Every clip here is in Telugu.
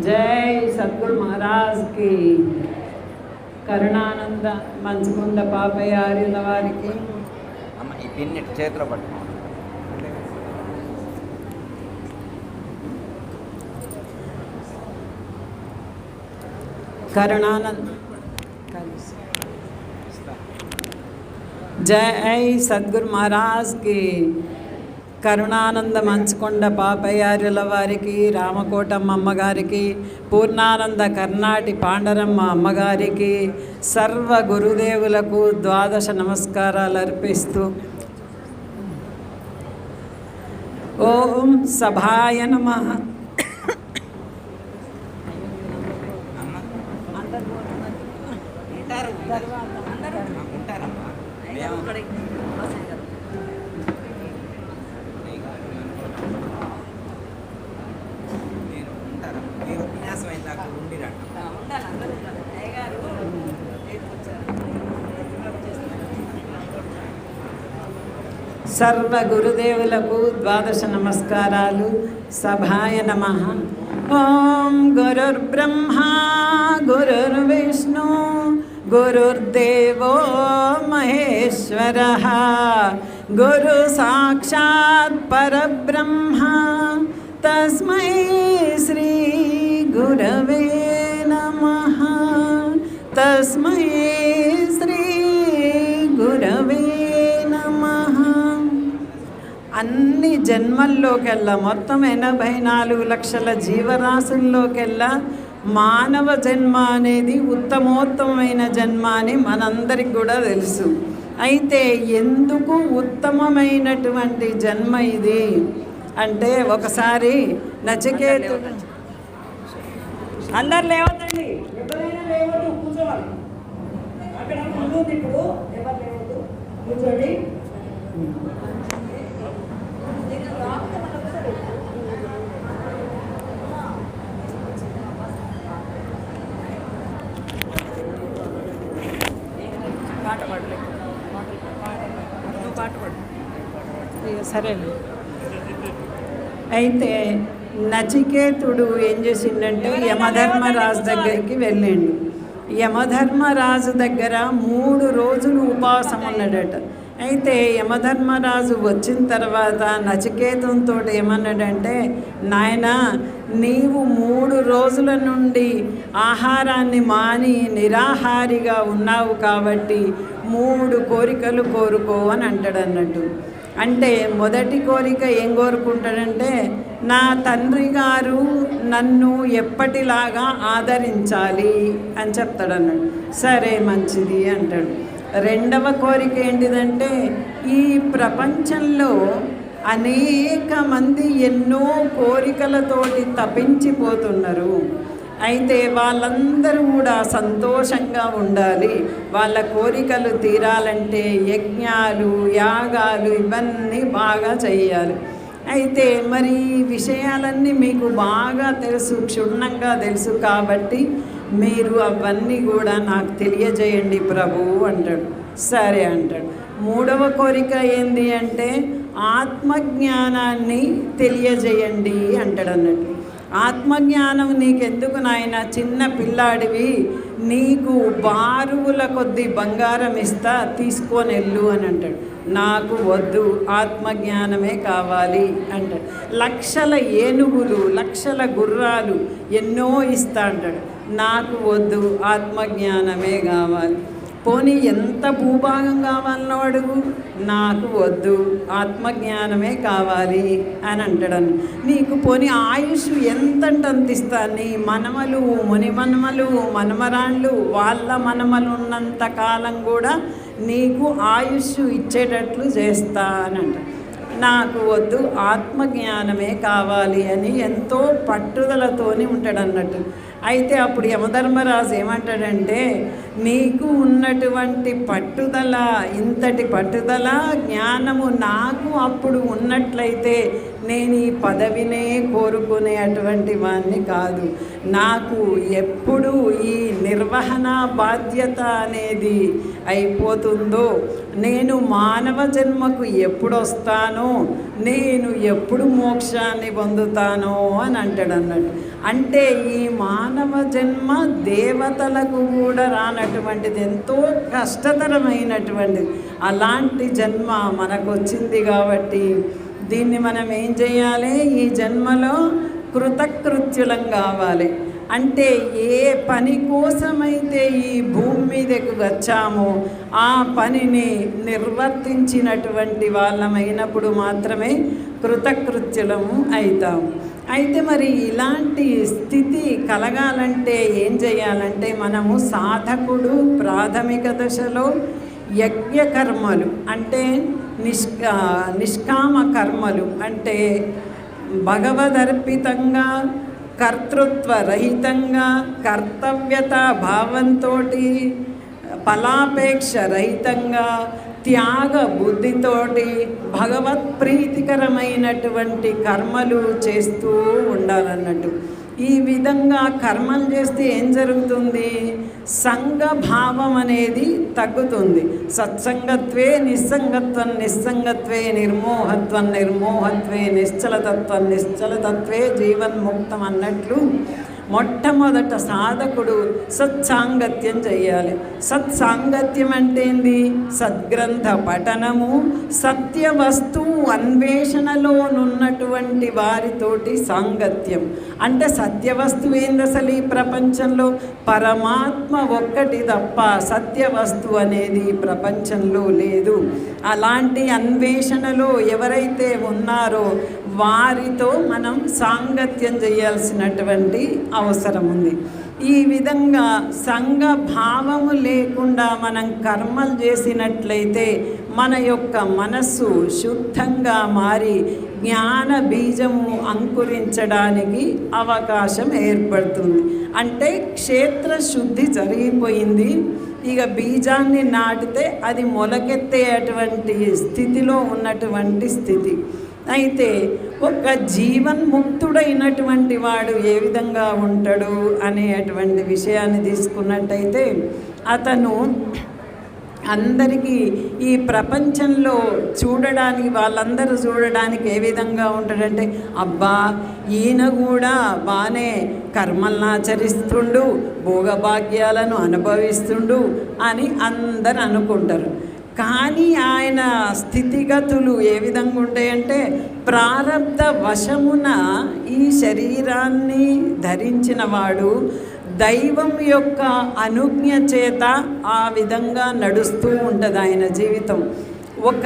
జై సద్గురు మహారాజ్ కి. కరుణానంద మంచుకొండ పాపయ్య ఆర్యుల వారికి. ఈ పిన్ చేతిలో పట్టు. కరుణానంద జై సద్గురు మహారాజ్ కి. కరుణానంద మంచుకొండ పాపయ్యార్యుల వారికి, రామకోటమ్మ అమ్మగారికి, పూర్ణానంద కర్ణాటి పాండరమ్మ అమ్మగారికి, సర్వ గురుదేవులకు ద్వాదశ నమస్కారాలు అర్పిస్తూ ఓం సభాయ నమః. సర్వ గురుదేవులకు ద్వాదశ నమస్కారాలు. సభాయ నమః. ఓం గురుర్బ్రహ్మా గురుర్విష్ణు గురుర్దేవో మహేశ్వరః గురు సాక్షాత్ పరబ్రహ్మ తస్మై శ్రీ గురవే నమః. తస్మై శ్రీ గురవే నమః. అన్ని జన్మల్లోకెల్లా మొత్తం 84 లక్షల జీవరాశుల్లోకెల్లా మానవ జన్మ అనేది ఉత్తమోత్తమైన జన్మ అని మనందరికి కూడా తెలుసు. అయితే ఎందుకు ఉత్తమమైనటువంటి జన్మ ఇది అంటే, ఒకసారి నచికేతుడు అందరు లేవద్దండి, ఎవరైనా లేవద్దు, కూర్చోవాలి. అక్కడ ముందు ఇప్పుడు ఎవరు లేవద్దు, కూర్చోండి. సరే. అయితే నచికేతుడు ఏం చేసిండంటే యమధర్మరాజు దగ్గరికి వెళ్ళిండు. యమధర్మరాజు దగ్గర 3 రోజులు ఉపవాసం ఉన్నాడట. అయితే యమధర్మరాజు వచ్చిన తర్వాత నచికేతునితో ఏమన్నాడంటే, నాయనా నీవు 3 రోజుల నుండి ఆహారాన్ని మాని నిరాహారిగా ఉన్నావు కాబట్టి 3 కోరికలు కోరుకో అని అంటాడన్నట్టు. అంటే మొదటి కోరిక ఏం కోరుకుంటాడంటే, నా తండ్రి గారు నన్ను ఎప్పటిలాగా ఆదరించాలి అని చెప్తాడన్నాడు. సరే మంచిది అంటాడు. రెండవ కోరిక ఏంటిదంటే, ఈ ప్రపంచంలో అనేక మంది ఎన్నో కోరికలతోటి తపించిపోతున్నారు. అయితే వాళ్ళందరూ కూడా సంతోషంగా ఉండాలి. వాళ్ళ కోరికలు తీరాలంటే యజ్ఞాలు, యాగాలు ఇవన్నీ బాగా చేయాలి. అయితే మరి ఈ విషయాలన్నీ మీకు బాగా తెలుసు, క్షుణ్ణంగా తెలుసు కాబట్టి మీరు అవన్నీ కూడా నాకు తెలియజేయండి ప్రభు అంటాడు. సరే అంటాడు. మూడవ కోరిక ఏంది అంటే, ఆత్మజ్ఞానాన్ని తెలియజేయండి అంటాడు అన్నట్టు. ఆత్మజ్ఞానం నీకెందుకు నాయన, చిన్న పిల్లాడివి, నీకు బారువుల కొద్ది బంగారం ఇస్తా, తీసుకొని వెళ్ళు అని అంటాడు. నాకు వద్దు, ఆత్మజ్ఞానమే కావాలి అంటాడు. లక్షల ఏనుగులు, లక్షల గుర్రాలు ఎన్నో ఇస్తా అంటాడు. నాకు వద్దు, ఆత్మజ్ఞానమే కావాలి. పోనీ ఎంత భూభాగం కావాలనో అడుగు, నాకు వద్దు, ఆత్మజ్ఞానమే కావాలి అని అంటాడని. నీకు పోనీ ఆయుష్ ఎంతంటే అంత ఇస్తాను, నీ మనమలు, మునిమనమలు, మనమరాళ్ళు, వాళ్ళ మనమలు ఉన్నంత కాలం కూడా నీకు ఆయుష్ ఇచ్చేటట్లు చేస్తా అని అంట. నాకు వద్దు, ఆత్మజ్ఞానమే కావాలి అని ఎంతో పట్టుదలతోని ఉంటాడన్నట్టు. అయితే అప్పుడు యమధర్మరాజు ఏమంటాడంటే, నీకు ఉన్నటువంటి పట్టుదల, ఇంతటి పట్టుదల, జ్ఞానము నాకు అప్పుడు ఉన్నట్లయితే నేను ఈ పదవినే కోరుకునే అటువంటి వాణ్ణి కాదు. నాకు ఎప్పుడు ఈ నిర్వహణ బాధ్యత అనేది అయిపోతుందో, నేను మానవ జన్మకు ఎప్పుడు వస్తానో, నేను ఎప్పుడు మోక్షాన్ని పొందుతానో అని అంటాడు అన్నట్టు. అంటే ఈ మానవ జన్మ దేవతలకు కూడా రానటువంటిది, ఎంతో కష్టతరమైనటువంటిది. అలాంటి జన్మ మనకు వచ్చింది కాబట్టి దీన్ని మనం ఏం చేయాలి? ఈ జన్మలో కృతకృత్యులం కావాలి. అంటే ఏ పని కోసమైతే ఈ భూమి మీదకు వచ్చామో ఆ పనిని నిర్వర్తించినటువంటి వాళ్ళమైనప్పుడు మాత్రమే కృతకృత్యులము అవుతాము. అయితే మరి ఇలాంటి స్థితి కలగాలంటే ఏం చేయాలంటే మనము సాధకుడు ప్రాథమిక దశలో యజ్ఞకర్మలు అంటే నిష్కామ కర్మలు అంటే భగవదర్పితంగా కర్తృత్వరహితంగా కర్తవ్యత భావంతో ఫలాపేక్ష రహితంగా త్యాగ బుద్ధితోటి భగవత్ప్రీతికరమైనటువంటి కర్మలు చేస్తూ ఉండాలన్నట్టు. ఈ విధంగా కర్మలు చేస్తే ఏం జరుగుతుంది? సంఘభావం అనేది తగ్గుతుంది. సత్సంగత్వే నిస్సంగత్వం, నిస్సంగత్వే నిర్మోహత్వం, నిర్మోహత్వే నిశ్చలతత్వం, నిశ్చలతత్వే జీవన్ముక్తం అన్నట్లు మొట్టమొదట సాధకుడు సత్సాంగత్యం చేయాలి. సత్సాంగత్యం అంటే ఏంది? సద్గ్రంథ పఠనము, సత్యవస్తువు అన్వేషణలోనున్నటువంటి వారితోటి సాంగత్యం. అంటే సత్యవస్తువు ఏంది అసలు ఈ ప్రపంచంలో? పరమాత్మ ఒక్కటి తప్ప సత్యవస్తువు అనేది ప్రపంచంలో లేదు. అలాంటి అన్వేషణలో ఎవరైతే ఉన్నారో వారితో మనం సాంగత్యం చేయాల్సినటువంటి అవసరం ఉంది. ఈ విధంగా సంఘ భావము లేకుండా మనం కర్మలు చేసినట్లయితే మన యొక్క మనస్సు శుద్ధంగా మారి జ్ఞాన బీజము అంకురించడానికి అవకాశం ఏర్పడుతుంది. అంటే క్షేత్ర శుద్ధి జరిగిపోయింది. ఇక బీజాన్ని నాటితే అది మొలకెత్తేటువంటి స్థితిలో ఉన్నటువంటి స్థితి. అయితే ఒక జీవన్ముక్తుడైనటువంటి వాడు ఏ విధంగా ఉంటాడు అనేటువంటి విషయాన్ని తీసుకున్నట్టయితే అతను అందరికీ ఈ ప్రపంచంలో చూడడానికి వాళ్ళందరూ చూడడానికి ఏ విధంగా ఉంటాడంటే, అబ్బా ఈయన కూడా బాగానే కర్మలను ఆచరిస్తుండు, భోగభాగ్యాలను అనుభవిస్తుండు అని అందరు అనుకుంటారు. కానీ ఆయన స్థితిగతులు ఏ విధంగా ఉంటాయంటే, ప్రారబ్ధ వశమున ఈ శరీరాన్ని ధరించిన వాడు దైవం యొక్క అనుజ్ఞ చేత ఆ విధంగా నడుస్తూ ఉంటుంది ఆయన జీవితం. ఒక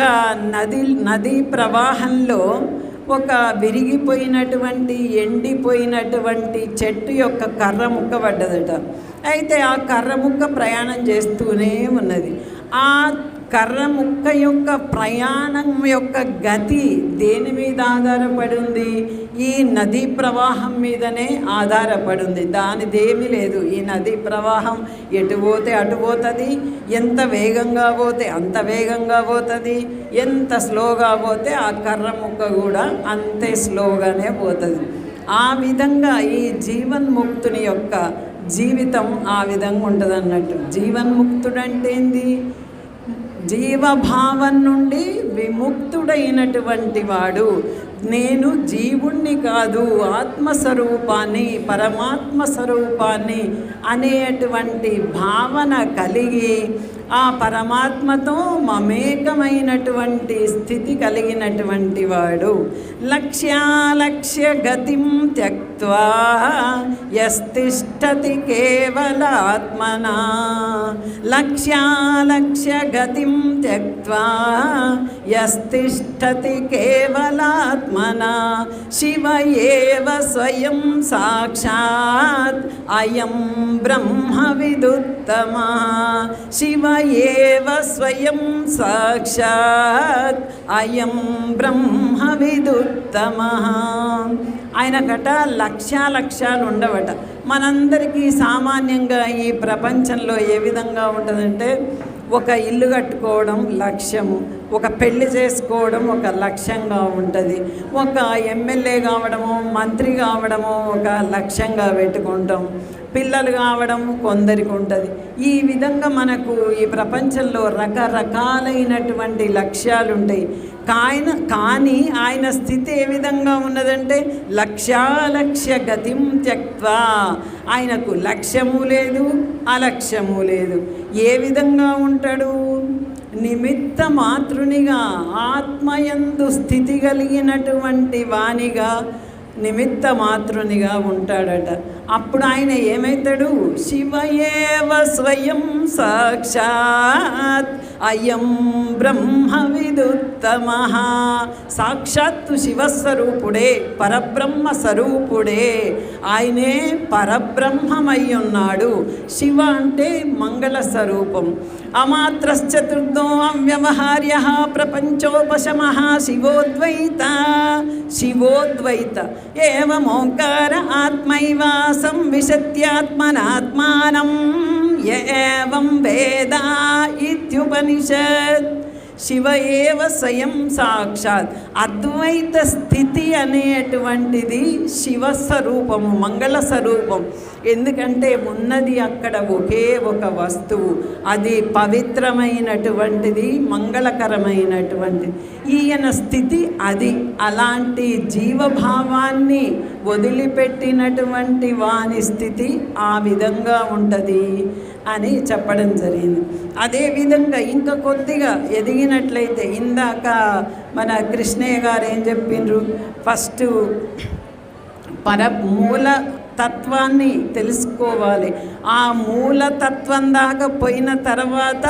నదీ ప్రవాహంలో ఒక విరిగిపోయినటువంటి ఎండిపోయినటువంటి చెట్టు యొక్క కర్ర ముక్క పడ్డదట. అయితే ఆ కర్ర ముక్క ప్రయాణం చేస్తూనే ఉన్నది. ఆ కర్ర ముక్క యొక్క ప్రయాణం యొక్క గతి దేని మీద ఆధారపడి ఉంది? ఈ నదీ ప్రవాహం మీదనే ఆధారపడి ఉంది. దానిదేమీ లేదు. ఈ నదీ ప్రవాహం ఎటు పోతే అటు పోతుంది, ఎంత వేగంగా పోతే అంత వేగంగా పోతుంది, ఎంత స్లోగా పోతే ఆ కర్ర ముక్క కూడా అంతే స్లోగానే పోతుంది. ఆ విధంగా ఈ జీవన్ముక్తుని యొక్క జీవితం ఆ విధంగా ఉంటుంది అన్నట్టు. జీవన్ముక్తుడంటే ఏంది? జీవభావం నుండి విముక్తుడైనటువంటి వాడు. నేను జీవుణ్ణి కాదు, ఆత్మస్వరూపాన్ని, పరమాత్మ స్వరూపాన్ని అనేటువంటి భావన కలిగి ఆ పరమాత్మతో మమేకమైనటువంటి స్థితి కలిగినటువంటి వాడు. లక్ష్యాలక్ష్య గతిం త్యక్త్వా యస్తిష్టతి కేవలాత్మనా. లక్ష్యాలక్ష్య గతిం త్యక్త్వా యస్తిష్టతి కేవలాత్మనా. శివ ఏవ స్వయం సాక్షాత్ అయం బ్రహ్మ విదుత్తమా. శివ ఏవ స్వయం సాక్షాత్ అయం బ్రహ్మ విదుత్తమః. ఆయనకట లక్ష్యాలు ఉండవట. మనందరికీ సామాన్యంగా ఈ ప్రపంచంలో ఏ విధంగా ఉంటుందంటే, ఒక ఇల్లు కట్టుకోవడం లక్ష్యము, ఒక పెళ్లి చేసుకోవడం ఒక లక్ష్యంగా ఉంటుంది, ఒక ఎమ్మెల్యే కావడము, మంత్రి కావడము ఒక లక్ష్యంగా పెట్టుకుంటాం, పిల్లలు కావడం కొందరికి ఉంటుంది. ఈ విధంగా మనకు ఈ ప్రపంచంలో రకరకాలైనటువంటి లక్ష్యాలు ఉంటాయి. కానీ ఆయన స్థితి ఏ విధంగా ఉన్నదంటే లక్ష్యాలక్ష్య గతిం త్యక్త్వా, ఆయనకు లక్ష్యము లేదు అలక్ష్యము లేదు. ఏ విధంగా ఉంటాడు? నిమిత్త మాతృనిగా, ఆత్మయందు స్థితి కలిగినటువంటి వానిగా నిమిత్త మాతృనిగా ఉంటాడట. అప్పుడు ఆయన ఏమవుతాడు? శివయేవ స్వయం సాక్షాత్ అయం బ్రహ్మ విదుత్తమ. సాక్షాత్తు శివస్వరూపుడే, పరబ్రహ్మ స్వరూపుడే, ఆయనే పరబ్రహ్మమై ఉన్నాడు. శివ అంటే మంగళ స్వరూపం. అమాత్రశ్చతుర్థో అవ్యవహార్య ప్రపంచోపశమ శివోద్వైత. శివోద్వైత ఏవమోంకార ఆత్మైవ సంవిశత్యాత్మనాత్మానం ఏవం వేద ఇత్యుపనిషత్. శివ ఏవ స్వయం సాక్షాత్. అద్వైత స్థితి అనేటువంటిది శివస్వరూపము, మంగళ స్వరూపం. ఎందుకంటే ఉన్నది అక్కడ ఒకే ఒక వస్తువు, అది పవిత్రమైనటువంటిది, మంగళకరమైనటువంటిది. ఈయన స్థితి అది. అలాంటి జీవభావాన్ని వదిలిపెట్టినటువంటి వాని స్థితి ఆ విధంగా ఉంటుంది అని చెప్పడం జరిగింది. అదేవిధంగా ఇంకా కొద్దిగా ఎదిగినట్లయితే, ఇందాక మన కృష్ణయ్య గారు ఏం చెప్పిండ్రు, ఫస్ట్ మూల తత్వాన్ని తెలుసుకోవాలి. ఆ మూలతత్వం దాకా పోయిన తర్వాత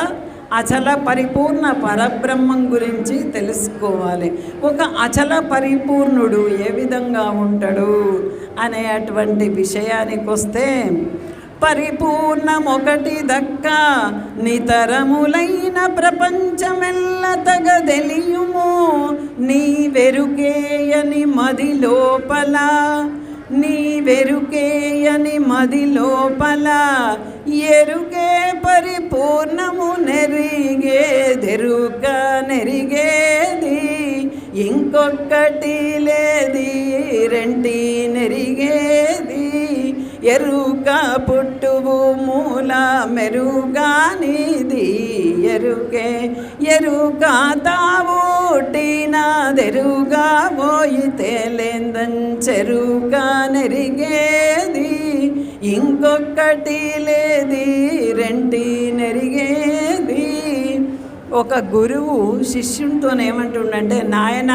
అచల పరిపూర్ణ పరబ్రహ్మం గురించి తెలుసుకోవాలి. ఒక అచల పరిపూర్ణుడు ఏ విధంగా ఉంటాడు అనేటువంటి విషయానికి వస్తే, పరిపూర్ణమొకటి దక్క నితరములైన ప్రపంచమెల్ల తగదెలియుము. నీ వెరుకేయని మది లోపల, నీ వెరుకేయని మది లోపల ఎరుకే పరిపూర్ణము నెరిగేదెరుక నెరిగేది ఇంకొకటి లేది రెంటి నెరిగేది. ఎరుక పుట్టువు మూల మెరుగానిది ఎరుకే. ఎరుక తావుటినదెరుగా పోయితే లేందంచెరుక నెరిగేది ఇంకొకటి లేది రెంటి నెరిగేది. ఒక గురువు శిష్యునితో ఏమంటుండంటే, నాయన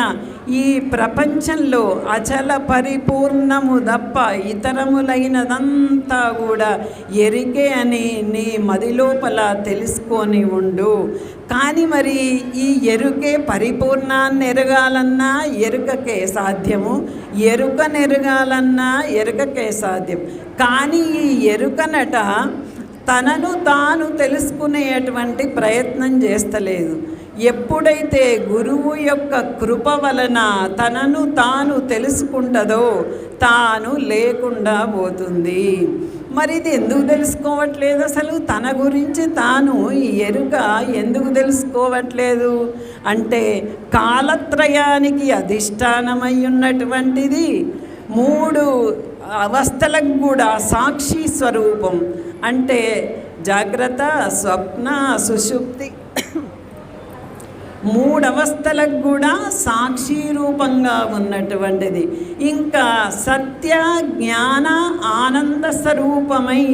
ఈ ప్రపంచంలో అచల పరిపూర్ణము తప్ప ఇతరములైనదంతా కూడా ఎరికే అని నీ మది లోపల తెలుసుకొని ఉండు. కానీ మరి ఈ ఎరుకే పరిపూర్ణాన్ని ఎరగాలన్నా ఎరుకకే సాధ్యము, ఎరుకనెరగాలన్నా ఎరుకకే సాధ్యం. కానీ ఈ ఎరుకనట తనను తాను తెలుసుకునేటువంటి ప్రయత్నం చేస్తలేదు. ఎప్పుడైతే గురువు యొక్క కృప వలన తనను తాను తెలుసుకుంటుందో తాను లేకుండా పోతుంది. మరి ఇది ఎందుకు తెలుసుకోవట్లేదు? అసలు తన గురించి తాను ఈ ఎరుక ఎందుకు తెలుసుకోవట్లేదు అంటే, కాలత్రయానికి అధిష్టానమై ఉన్నటువంటిది, 3 అవస్థలకు కూడా సాక్షి స్వరూపం. అంటే జాగ్రత్త, స్వప్న, సుషుప్తి 3 అవస్థలకు కూడా సాక్షి రూపంగా ఉన్నటువంటిది. ఇంకా సత్య జ్ఞాన ఆనంద స్వరూపమై,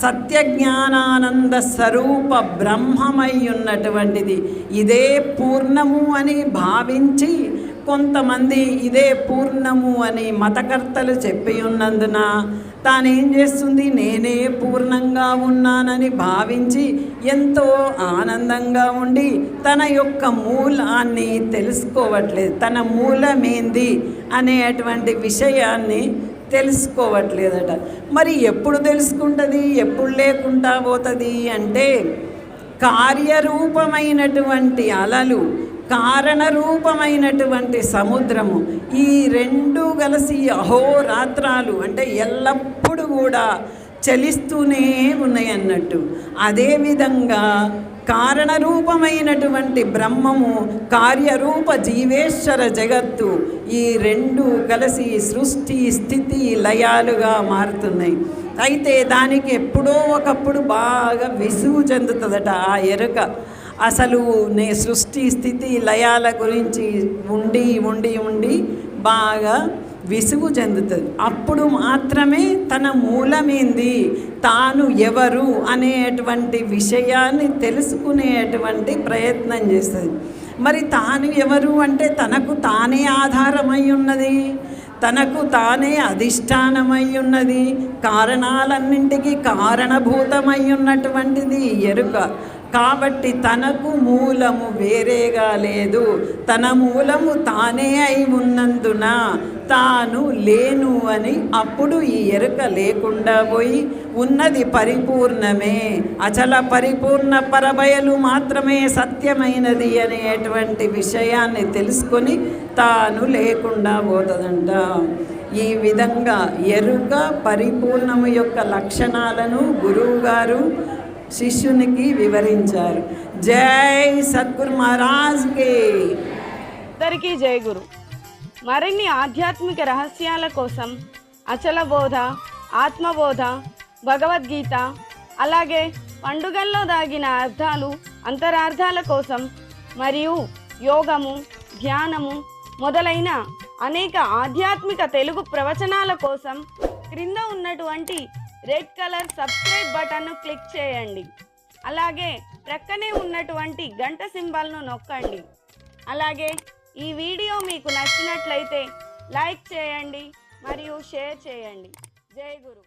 సత్య జ్ఞానానంద స్వరూప బ్రహ్మమై ఉన్నటువంటిది. ఇదే పూర్ణము అని భావించి కొంతమంది ఇదే పూర్ణము అని మతకర్తలు చెప్పి ఉన్నందున తానేం చేస్తుంది, నేనే పూర్ణంగా ఉన్నానని భావించి ఎంతో ఆనందంగా ఉండి తన యొక్క మూలాన్ని తెలుసుకోవట్లేదు. తన మూలమేంది అనేటువంటి విషయాన్ని తెలుసుకోవట్లేదట. మరి ఎప్పుడు తెలుసుకుంటుంది, ఎప్పుడు లేకుండా పోతుంది అంటే, కార్యరూపమైనటువంటి అలలు, కారణరూపమైనటువంటి సముద్రము, ఈ 2 కలిసి అహోరాత్రాలు అంటే ఎల్లప్పుడూ కూడా చలిస్తూనే ఉన్నాయి అన్నట్టు. అదేవిధంగా కారణరూపమైనటువంటి బ్రహ్మము, కార్యరూప జీవేశ్వర జగత్తు, ఈ 2 కలిసి సృష్టి స్థితి లయాలుగా మారుతున్నాయి. అయితే దానికి ఎప్పుడో ఒకప్పుడు బాగా విసుగు చెందుతుందట ఆ ఎరుక. అసలు సృష్టి స్థితి లయాల గురించి ఉండి ఉండి ఉండి బాగా విసుగు చెందుతుంది. అప్పుడు మాత్రమే తన మూలమేంది, తాను ఎవరు అనేటువంటి విషయాన్ని తెలుసుకునేటువంటి ప్రయత్నం చేస్తుంది. మరి తాను ఎవరు అంటే తనకు తానే ఆధారమై ఉన్నది, తనకు తానే అధిష్టానమై ఉన్నది, కారణాలన్నింటికీ కారణభూతమై ఉన్నటువంటిది ఎరుక. కాబట్టి తనకు మూలము వేరేగా లేదు, తన మూలము తానే అయి ఉన్నందున తాను లేను అని అప్పుడు ఈ ఎరుక లేకుండా పోయి ఉన్నది పరిపూర్ణమే, అచల పరిపూర్ణ పరబయలు మాత్రమే సత్యమైనది అనేటువంటి విషయాన్ని తెలుసుకొని తాను లేకుండా పోతుందంట. ఈ విధంగా ఎరుక పరిపూర్ణము యొక్క లక్షణాలను గురువుగారు శిష్యునికి వివరించారు. జై సద్గురు మహారాజ్కి. అందరికీ జై గురు. మరిన్ని ఆధ్యాత్మిక రహస్యాల కోసం అచల బోధ, ఆత్మబోధ, భగవద్గీత, అలాగే పండుగల్లో దాగిన అర్థాలు, అంతరార్థాల కోసం మరియు యోగము, ధ్యానము మొదలైన అనేక ఆధ్యాత్మిక తెలుగు ప్రవచనాల కోసం క్రింద ఉన్నటువంటి రెడ్ కలర్ సబ్స్క్రైబ్ బటన్ను క్లిక్ చేయండి. అలాగే ప్రక్కనే ఉన్నటువంటి గంట సింబల్ను నొక్కండి. అలాగే ఈ వీడియో మీకు నచ్చినట్లయితే లైక్ చేయండి మరియు షేర్ చేయండి. జై గురు.